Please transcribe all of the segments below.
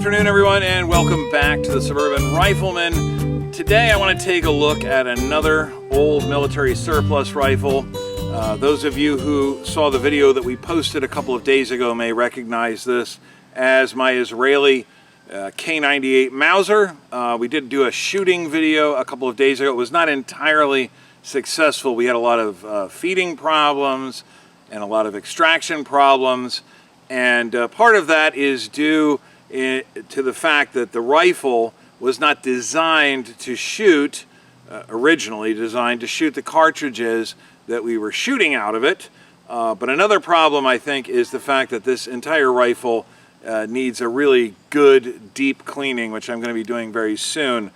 afternoon, everyone, and welcome back to the Suburban Rifleman. Today I want to take a look at another old military surplus rifle. Those of you who saw the video that we posted a couple of days ago may recognize this as my Israeli K98 Mauser. We did do a shooting video a couple of days ago. It was not entirely successful. We had a lot of feeding problems and a lot of extraction problems, and part of that is due to the fact that the rifle was not designed to shoot, originally designed to shoot the cartridges that we were shooting out of it. But another problem, I think, is the fact that this entire rifle needs a really good deep cleaning, which I'm going to be doing very soon.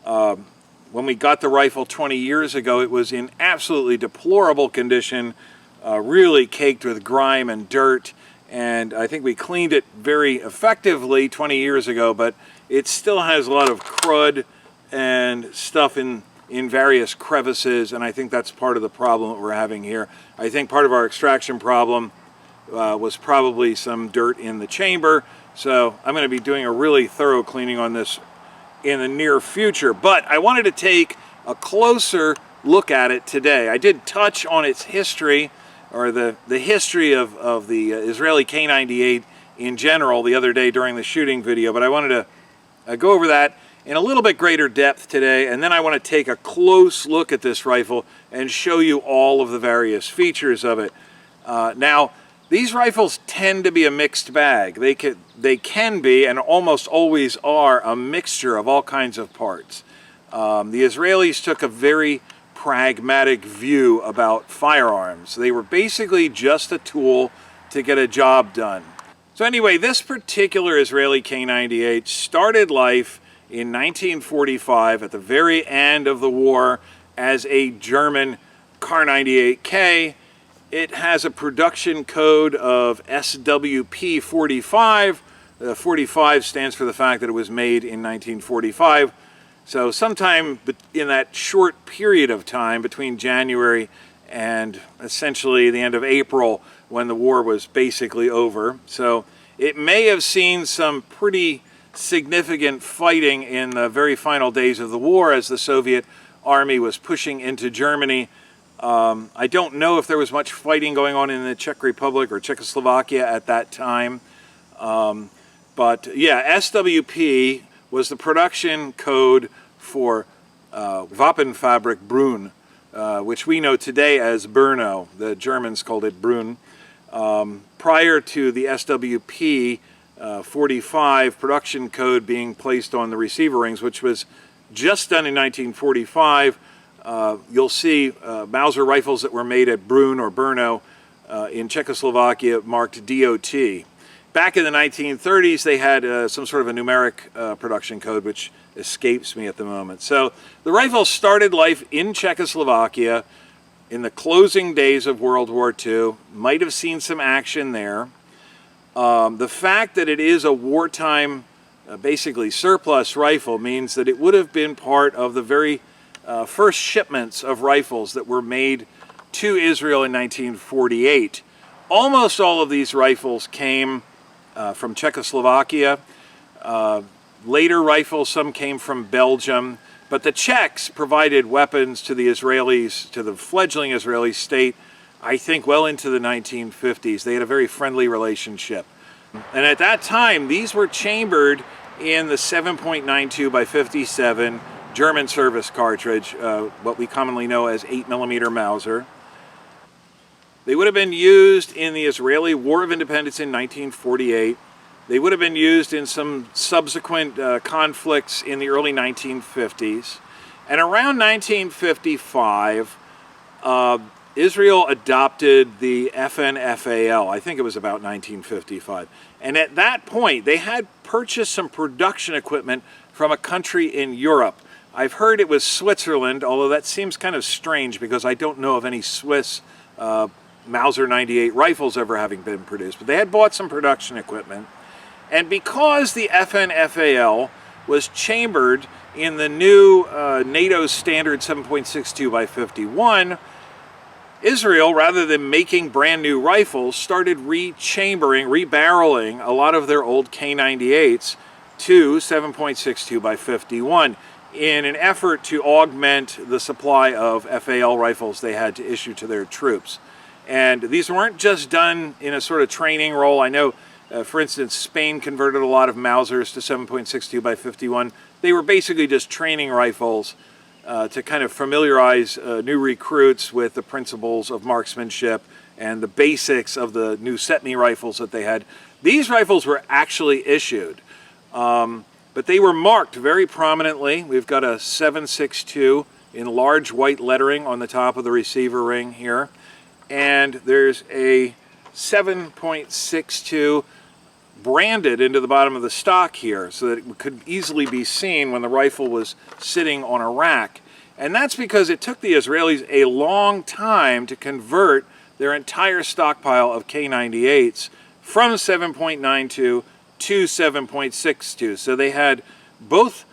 When we got the rifle 20 years ago, it was in absolutely deplorable condition, really caked with grime and dirt. And I think we cleaned it very effectively 20 years ago, but it still has a lot of crud and stuff in various crevices, and I think that's part of the problem that we're having here. I think part of our extraction problem was probably some dirt in the chamber, so I'm going to be doing a really thorough cleaning on this in the near future. But I wanted to take a closer look at it today. I did touch on its history, or the history of the Israeli K98 in general the other day during the shooting video, but I wanted to go over that in a little bit greater depth today, and then I want to take a close look at this rifle and show you all of the various features of it. Now, these rifles tend to be a mixed bag. They can be, and almost always are, a mixture of all kinds of parts. The Israelis took a very pragmatic view about firearms. They were basically just a tool to get a job done. So anyway, this particular Israeli K98 started life in 1945 at the very end of the war as a German K98K. It has a production code of SWP 45. The 45 stands for the fact that it was made in 1945. So sometime in that short period of time between January and essentially the end of April, when the war was basically over. So it may have seen some pretty significant fighting in the very final days of the war as the Soviet army was pushing into Germany. I don't know if there was much fighting going on in the Czech Republic or Czechoslovakia at that time. But yeah, SWP was the production code for Waffenfabrik Brunn, which we know today as Brno. The Germans called it Brunn. Prior to the SWP 45 production code being placed on the receiver rings, which was just done in 1945, you'll see Mauser rifles that were made at Brunn or Brno in Czechoslovakia marked DOT. Back in the 1930s, they had some sort of a numeric production code, which escapes me at the moment. So the rifle started life in Czechoslovakia in the closing days of World War II. Might have seen some action there. The fact that it is a wartime, basically surplus rifle means that it would have been part of the very first shipments of rifles that were made to Israel in 1948. Almost all of these rifles came from Czechoslovakia. Later rifles, some came from Belgium, but the Czechs provided weapons to the Israelis, to the fledgling Israeli state, I think well into the 1950s. They had a very friendly relationship. And at that time, these were chambered in the 7.92 by 57 German service cartridge, what we commonly know as 8mm Mauser. They would have been used in the Israeli War of Independence in 1948. They would have been used in some subsequent conflicts in the early 1950s. And around 1955, Israel adopted the FNFAL. I think it was about 1955. And at that point, they had purchased some production equipment from a country in Europe. I've heard it was Switzerland, although that seems kind of strange because I don't know of any Swiss Mauser 98 rifles ever having been produced. But they had bought some production equipment. And because the FNFAL was chambered in the new NATO standard 7.62 by 51, Israel, rather than making brand new rifles, started rechambering, rebarreling a lot of their old K98s to 7.62 by 51 in an effort to augment the supply of FAL rifles they had to issue to their troops. And these weren't just done in a sort of training role. I know, for instance, Spain converted a lot of Mausers to 7.62 by 51. They were basically just training rifles to kind of familiarize new recruits with the principles of marksmanship and the basics of the new Setney rifles that they had. These rifles were actually issued, but they were marked very prominently. We've got a 7.62 in large white lettering on the top of the receiver ring here, and there's a 7.62 branded into the bottom of the stock here so that it could easily be seen when the rifle was sitting on a rack. And that's because it took the Israelis a long time to convert their entire stockpile of K98s from 7.92 to 7.62. So they had both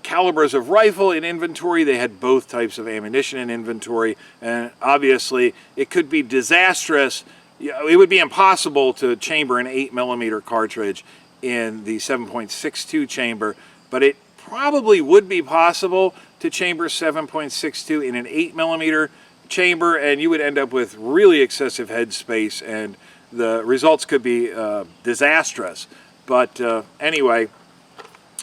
calibers of rifle in inventory, they had both types of ammunition in inventory, and obviously it could be disastrous. It would be impossible to chamber an 8mm cartridge in the 7.62 chamber, but it probably would be possible to chamber 7.62 in an 8mm chamber, and you would end up with really excessive head space, and the results could be disastrous. But anyway,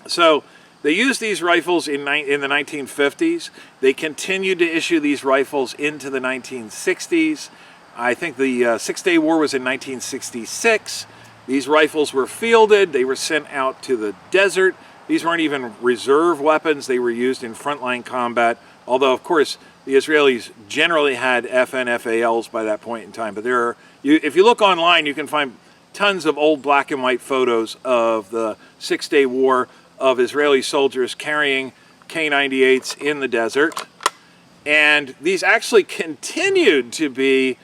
so they used these rifles in the 1950s. They continued to issue these rifles into the 1960s. I think the Six-Day War was in 1966. These rifles were fielded. They were sent out to the desert. These weren't even reserve weapons. They were used in frontline combat, although, of course, the Israelis generally had FALs by that point in time. But if you look online, you can find tons of old black and white photos of the Six-Day War of Israeli soldiers carrying K98s in the desert. And these actually continued to be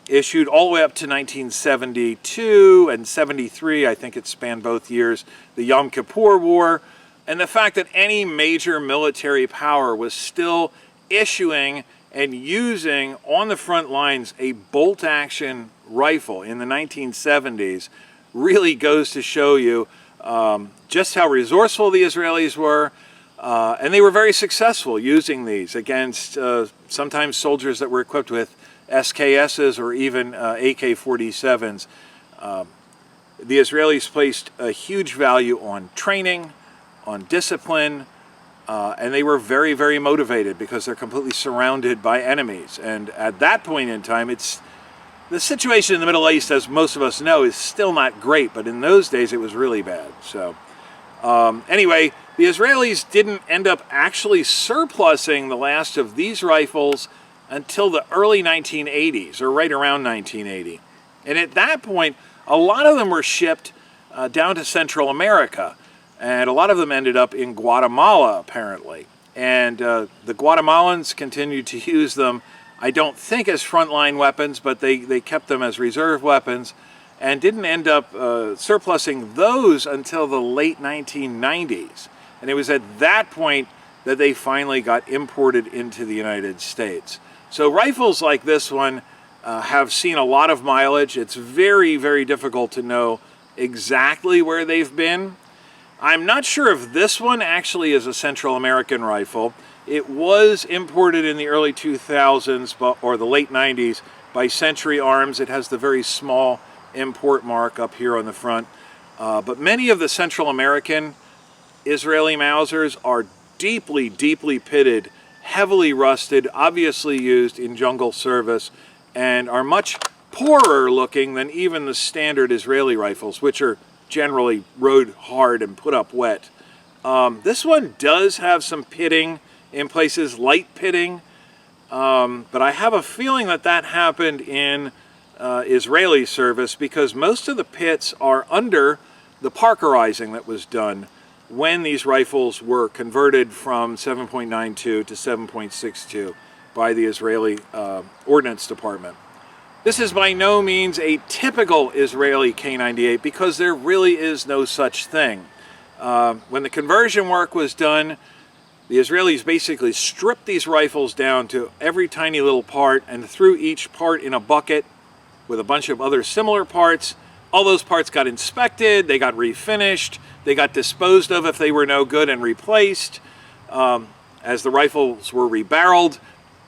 issued all the way up to 1972 and 73. I think it spanned both years, the Yom Kippur War, and the fact that any major military power was still issuing and using on the front lines a bolt-action rifle in the 1970s really goes to show you just how resourceful the Israelis were, and they were very successful using these against sometimes soldiers that were equipped with SKSs or even AK-47s. The Israelis placed a huge value on training, on discipline, and they were very, very motivated because they're completely surrounded by enemies. And at that point in time, the situation in the Middle East, as most of us know, is still not great, but in those days it was really bad. So anyway, the Israelis didn't end up actually surplusing the last of these rifles until the early 1980s, or right around 1980. And at that point, a lot of them were shipped down to Central America, and a lot of them ended up in Guatemala, apparently. And the Guatemalans continued to use them, I don't think as frontline weapons, but they kept them as reserve weapons, and didn't end up surplusing those until the late 1990s. And it was at that point that they finally got imported into the United States. So rifles like this one have seen a lot of mileage. It's very, very difficult to know exactly where they've been. I'm not sure if this one actually is a Central American rifle. It was imported in the early 2000s or the late 90s by Century Arms. It has the very small import mark up here on the front. But many of the Central American Israeli Mausers are deeply, deeply pitted, heavily rusted, obviously used in jungle service, and are much poorer looking than even the standard Israeli rifles, which are generally rode hard and put up wet. This one does have some pitting in places, light pitting, but I have a feeling that that happened in Israeli service because most of the pits are under the Parkerizing that was done when these rifles were converted from 7.92 to 7.62 by the Israeli Ordnance Department. This is by no means a typical Israeli K98 because there really is no such thing. When the conversion work was done, the Israelis basically stripped these rifles down to every tiny little part and threw each part in a bucket with a bunch of other similar parts, all those parts got inspected, they got refinished, they got disposed of if they were no good and replaced. As the rifles were rebarreled,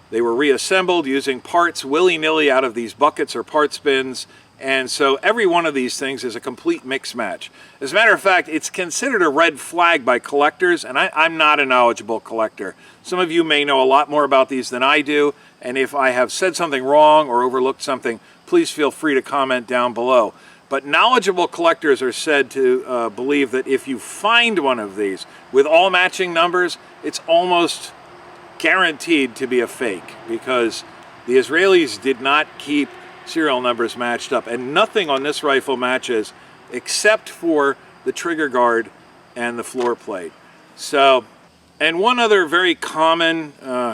they were reassembled using parts willy-nilly out of these buckets or parts bins. And so every one of these things is a complete mix match. As a matter of fact, it's considered a red flag by collectors, and I'm not a knowledgeable collector. Some of you may know a lot more about these than I do, and if I have said something wrong or overlooked something, please feel free to comment down below. But knowledgeable collectors are said to believe that if you find one of these with all matching numbers, it's almost guaranteed to be a fake, because the Israelis did not keep serial numbers matched up, and nothing on this rifle matches except for the trigger guard and the floor plate. So, and one other very common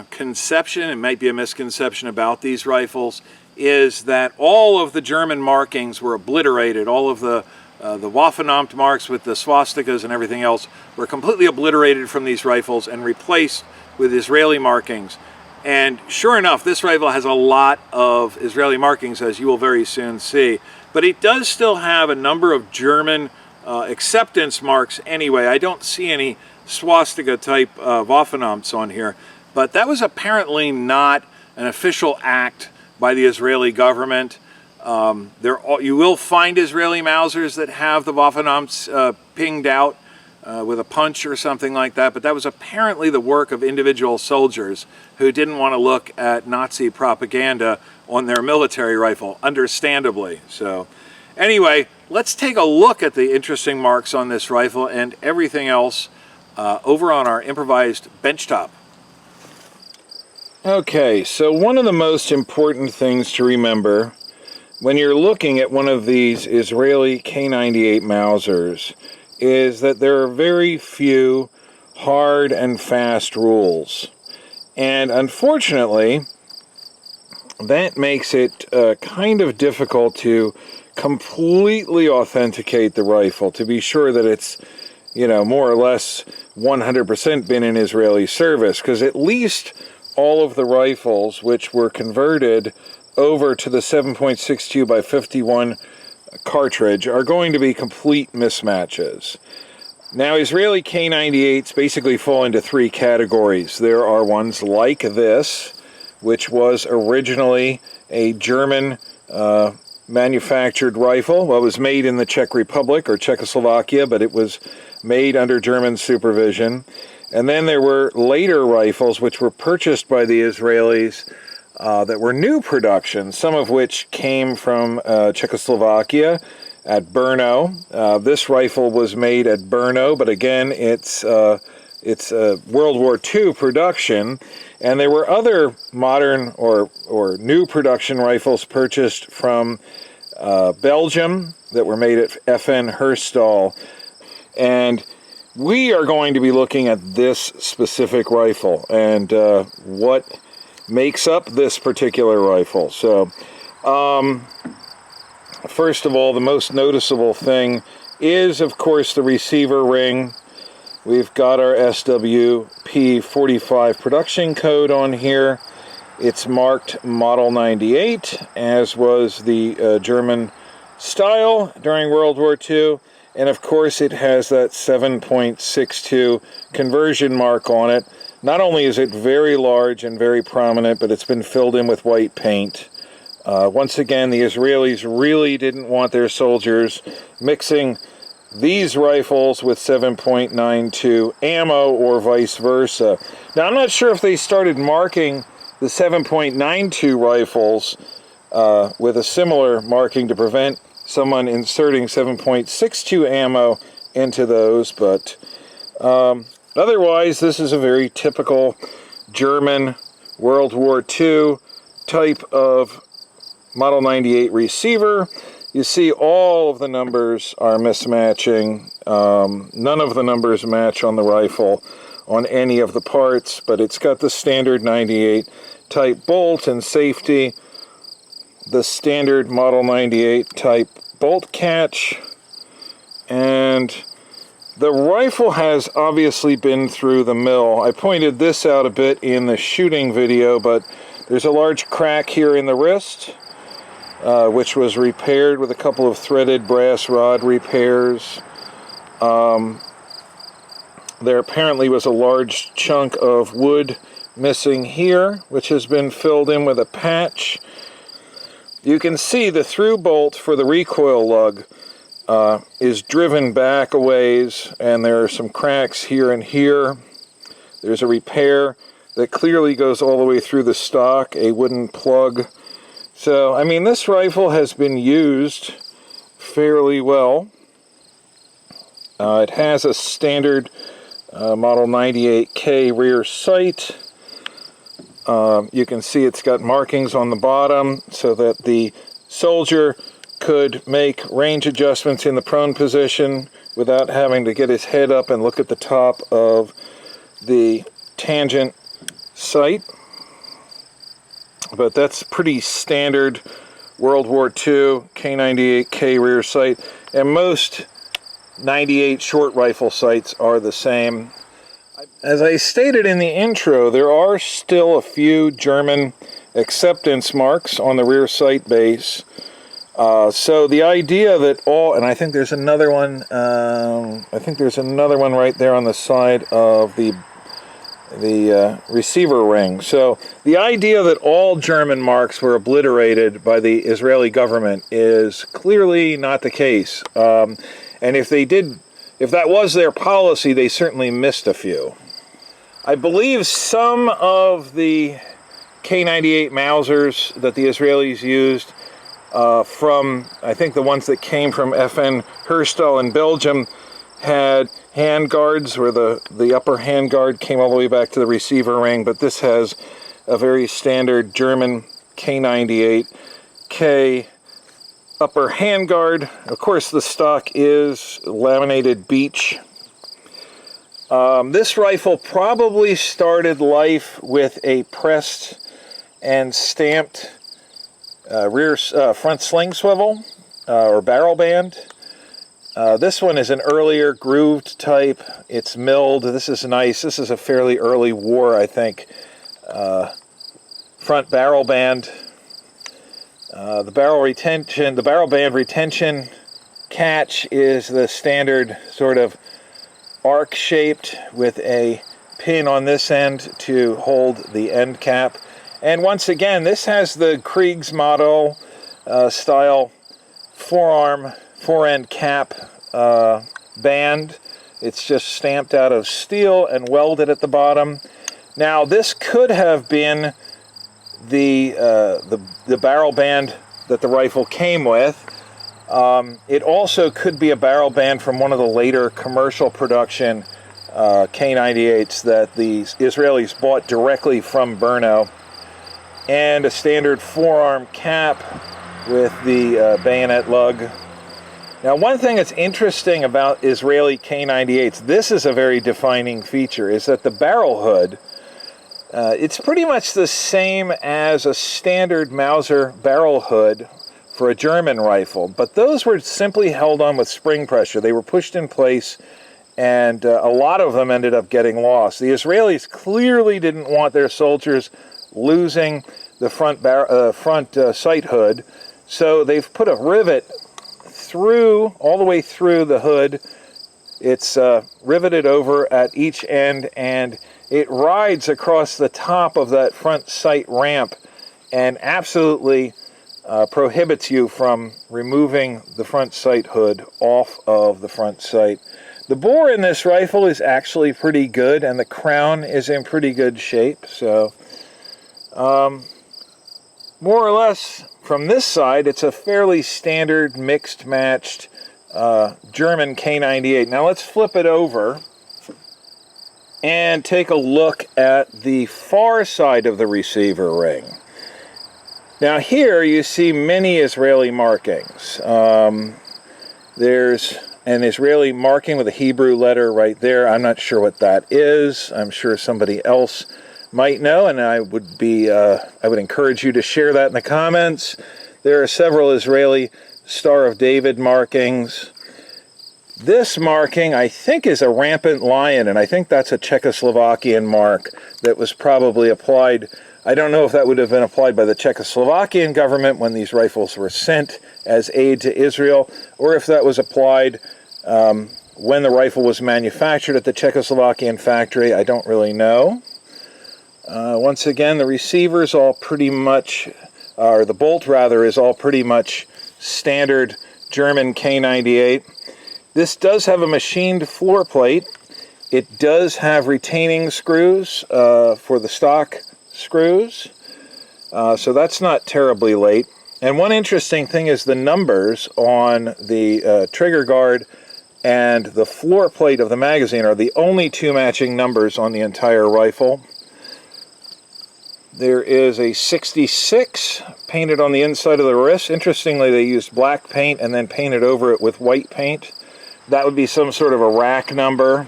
conception, it might be a misconception about these rifles, is that all of the German markings were obliterated. All of the Waffenamt marks with the swastikas and everything else were completely obliterated from these rifles and replaced with Israeli markings. And sure enough, this rifle has a lot of Israeli markings, as you will very soon see. But it does still have a number of German acceptance marks anyway. I don't see any swastika type Waffenamts on here. But that was apparently not an official act by the Israeli government. You will find Israeli Mausers that have the Waffenamts pinged out with a punch or something like that, but that was apparently the work of individual soldiers who didn't want to look at Nazi propaganda on their military rifle, understandably. So anyway, let's take a look at the interesting marks on this rifle and everything else over on our improvised benchtop. Okay, so one of the most important things to remember when you're looking at one of these Israeli K98 Mausers is that there are very few hard and fast rules. And unfortunately, that makes it kind of difficult to completely authenticate the rifle, to be sure that it's, you know, more or less 100% been in Israeli service, because at least all of the rifles which were converted over to the 7.62 by 51 cartridge are going to be complete mismatches. Now, Israeli K98s basically fall into three categories. There are ones like this, which was originally a German manufactured rifle. Well, it was made in the Czech Republic or Czechoslovakia, but it was made under German supervision. And then there were later rifles which were purchased by the Israelis that were new production, some of which came from Czechoslovakia at Brno. This rifle was made at Brno, but again, it's World War II production. And there were other modern or new production rifles purchased from Belgium that were made at FN Herstal. And we are going to be looking at this specific rifle and what makes up this particular rifle. So, first of all, the most noticeable thing is, of course, the receiver ring. We've got our SWP45 production code on here. It's marked Model 98, as was the German style during World War II. And of course, it has that 7.62 conversion mark on it. Not only is it very large and very prominent, but it's been filled in with white paint. Once again, the Israelis really didn't want their soldiers mixing these rifles with 7.92 ammo or vice versa. Now, I'm not sure if they started marking the 7.92 rifles with a similar marking to prevent someone inserting 7.62 ammo into those, but otherwise, this is a very typical German World War II type of Model 98 receiver. You see all of the numbers are mismatching. None of the numbers match on the rifle on any of the parts, but it's got the standard 98 type bolt and safety, the standard Model 98 type bolt catch, and the rifle has obviously been through the mill. I pointed this out a bit in the shooting video, but there's a large crack here in the wrist, which was repaired with a couple of threaded brass rod repairs. There apparently was a large chunk of wood missing here, which has been filled in with a patch. You can see the through bolt for the recoil lug is driven back a ways, and there are some cracks here and here. There's a repair that clearly goes all the way through the stock, a wooden plug. So, I mean, this rifle has been used fairly well. It has a standard Model 98K rear sight. You can see it's got markings on the bottom so that the soldier could make range adjustments in the prone position without having to get his head up and look at the top of the tangent sight. But that's pretty standard World War II K98K rear sight, and most 98 short rifle sights are the same. As I stated in the intro, there are still a few German acceptance marks on the rear sight base. So the idea that all, and I think there's another one. Right there on the side of the receiver ring. So the idea that all German marks were obliterated by the Israeli government is clearly not the case. And if that was their policy, they certainly missed a few. I believe some of the K98 Mausers that the Israelis used I think the ones that came from FN Herstal in Belgium, had hand guards where the upper hand guard came all the way back to the receiver ring, but this has a very standard German K98K upper handguard. Of course, the stock is laminated beech. This rifle probably started life with a pressed and stamped front sling swivel or barrel band. This one is an earlier grooved type. It's milled. This is nice. This is a fairly early war, I think, front barrel band. The barrel band retention catch is the standard sort of arc shaped with a pin on this end to hold the end cap. And once again, this has the Kriegsmodell style fore-end cap band. It's just stamped out of steel and welded at the bottom. Now, this could have been the barrel band that the rifle came with. It also could be a barrel band from one of the later commercial production K98s that the Israelis bought directly from Brno, and a standard forearm cap with the bayonet lug. Now, one thing that's interesting about Israeli K98s, this is a very defining feature, is that the barrel hood, it's pretty much the same as a standard Mauser barrel hood for a German rifle, but those were simply held on with spring pressure. They were pushed in place, and a lot of them ended up getting lost. The Israelis clearly didn't want their soldiers losing the front sight hood, so they've put a rivet through, all the way through the hood. It's riveted over at each end, and it rides across the top of that front sight ramp and absolutely prohibits you from removing the front sight hood off of the front sight. The bore in this rifle is actually pretty good, and the crown is in pretty good shape. So more or less from this side, it's a fairly standard mixed matched German K98. Now let's flip it over and take a look at the far side of the receiver ring. Now here you see many Israeli markings. There's an Israeli marking with a Hebrew letter right there. I'm not sure what that is. I'm sure somebody else might know, and I would encourage you to share that in the comments. There are several Israeli Star of David markings. This marking, I think, is a rampant lion, and I think that's a Czechoslovakian mark that was probably applied, I don't know if that would have been applied by the Czechoslovakian government when these rifles were sent as aid to Israel, or if that was applied when the rifle was manufactured at the Czechoslovakian factory. I don't really know. Once again, the receiver's all pretty much, or the bolt rather, is all pretty much standard German K98. This does have a machined floor plate. It does have retaining screws for the stock screws, so that's not terribly late. And one interesting thing is the numbers on the trigger guard and the floor plate of the magazine are the only two matching numbers on the entire rifle. There is a 66 painted on the inside of the wrist. Interestingly, they used black paint and then painted over it with white paint. That would be some sort of a rack number.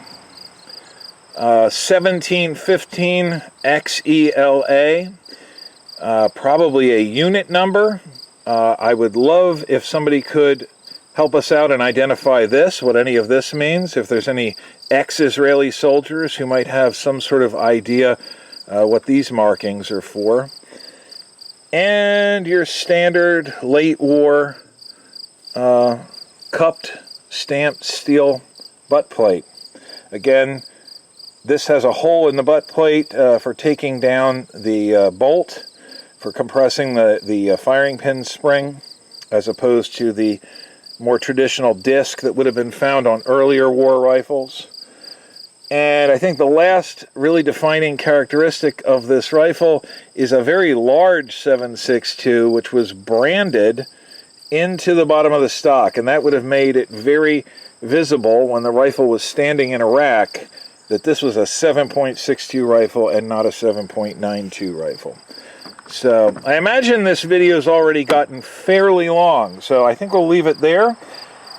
1715 XELA, probably a unit number. I would love if somebody could help us out and identify this, what any of this means, if there's any ex-Israeli soldiers who might have some sort of idea what these markings are for. And your standard late war cupped stamped steel butt plate. Again, this has a hole in the butt plate for taking down the bolt, for compressing the firing pin spring, as opposed to the more traditional disc that would have been found on earlier war rifles. And I think the last really defining characteristic of this rifle is a very large 7.62, which was branded into the bottom of the stock, and that would have made it very visible when the rifle was standing in a rack that this was a 7.62 rifle and not a 7.92 rifle. So I imagine this video's already gotten fairly long, so I think we'll leave it there.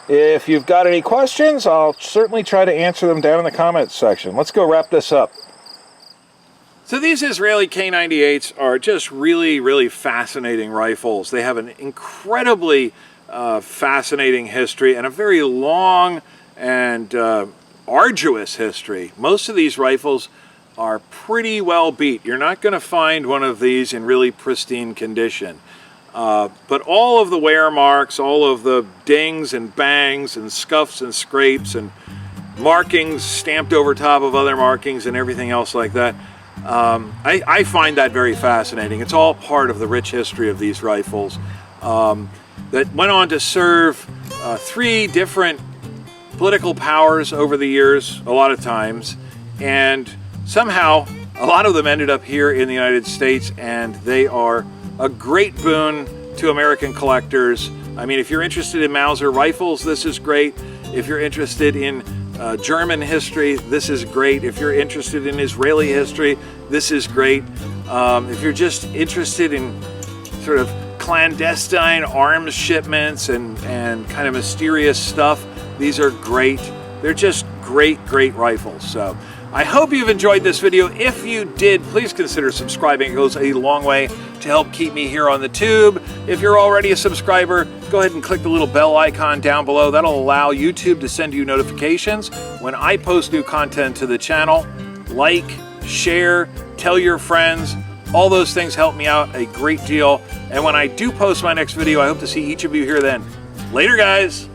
If you've got any questions, I'll certainly try to answer them down in the comments section. Let's go wrap this up. So these Israeli K98s are just really, really fascinating rifles. They have an incredibly fascinating history and a very long and arduous history. Most of these rifles are pretty well beat. You're not going to find one of these in really pristine condition. But all of the wear marks, all of the dings and bangs and scuffs and scrapes and markings stamped over top of other markings and everything else like that, I find that very fascinating. It's all part of the rich history of these rifles that went on to serve 3 different political powers over the years, a lot of times, and somehow a lot of them ended up here in the United States, and they are a great boon to American collectors. I mean, if you're interested in Mauser rifles, this is great. If you're interested in German history, this is great. If you're interested in Israeli history, this is great. If you're just interested in sort of clandestine arms shipments and kind of mysterious stuff, these are great. They're just great rifles. So I hope you've enjoyed this video. If you did, please consider subscribing. It goes a long way to help keep me here on the tube. If you're already a subscriber, go ahead and click the little bell icon down below. That'll allow YouTube to send you notifications when I post new content to the channel. Like, share, tell your friends. All those things help me out a great deal. And when I do post my next video, I hope to see each of you here then. Later, guys.